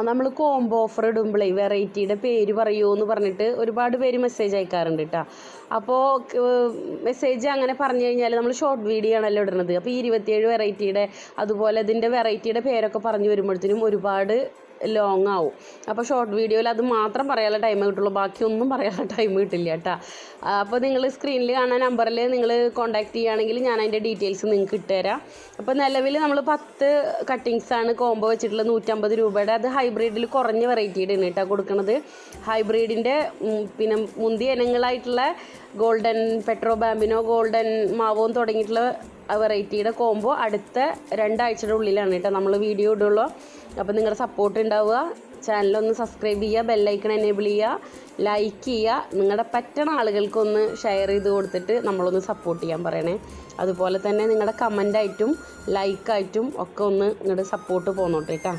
നമ്മൾ combo offer ഇടുമ്പോഴേ വെറൈറ്റിയുടെ പേര് പറയുമോ എന്ന് പറഞ്ഞിട്ട് ഒരുപാട് പേര് മെസ്സേജ് അയക്കാറുണ്ട് കേട്ടോ. അപ്പോൾ മെസ്സേജ് അങ്ങനെ പറഞ്ഞു കഴിഞ്ഞാൽ നമ്മൾ ഷോർട്ട് വീഡിയോ ആണല്ലോ ഇടുന്നത്. അപ്പോൾ ഈ 27 വെറൈറ്റിയുടെ അതുപോലെ ഇതിൻ്റെ വെറൈറ്റിയുടെ പേരൊക്കെ പറഞ്ഞു വരുമ്പോഴത്തേനും ഒരുപാട് ലോങ് ആവും. അപ്പോൾ ഷോർട്ട് വീഡിയോയിൽ അത് മാത്രം പറയാനുള്ള ടൈം കിട്ടുള്ളൂ, ബാക്കിയൊന്നും പറയാനുള്ള ടൈം കിട്ടില്ല കേട്ടോ. അപ്പോൾ നിങ്ങൾ സ്ക്രീനിൽ കാണുന്ന നമ്പറിൽ നിങ്ങൾ കോൺടാക്റ്റ് ചെയ്യുകയാണെങ്കിൽ ഞാൻ അതിൻ്റെ ഡീറ്റെയിൽസ് നിങ്ങൾക്ക് ഇട്ടുതരാം. അപ്പോൾ നിലവിൽ നമ്മൾ 10 കട്ടിങ്സാണ് കോംബോ വെച്ചിട്ടുള്ള 150 രൂപയുടെ. അത് ഹൈബ്രിഡിൽ കുറഞ്ഞ വെറൈറ്റിയുടെ ആണ് കേട്ടോ കൊടുക്കുന്നത്. ഹൈബ്രിഡിൻ്റെ പിന്നെ മുന്തിയ ഇനങ്ങളായിട്ടുള്ള ഗോൾഡൻ പെട്രോ ബാമ്പിനോ ഗോൾഡൻ മാവോന്ന് തുടങ്ങിയിട്ടുള്ള വെറൈറ്റിയുടെ കോംബോ അടുത്ത 2 ആഴ്ചയുടെ ഉള്ളിലാണ് കേട്ടോ നമ്മൾ വീഡിയോ ഇടുള്ളൂ. അപ്പോൾ നിങ്ങളുടെ സപ്പോർട്ട് ഉണ്ടാവുക. ചാനലൊന്ന് സബ്സ്ക്രൈബ് ചെയ്യുക, ബെല്ലൈക്കൺ എനേബിൾ ചെയ്യുക, ലൈക്ക് ചെയ്യുക, നിങ്ങളുടെ പറ്റണ ആളുകൾക്കൊന്ന് ഷെയർ ചെയ്ത് കൊടുത്തിട്ട് നമ്മളൊന്ന് സപ്പോർട്ട് ചെയ്യാൻ പറയണേ. അതുപോലെ തന്നെ നിങ്ങളുടെ കമൻ്റായിട്ടും ലൈക്കായിട്ടും ഒക്കെ ഒന്ന് നിങ്ങളുടെ സപ്പോർട്ട് പോന്നോട്ടെ കേട്ടോ.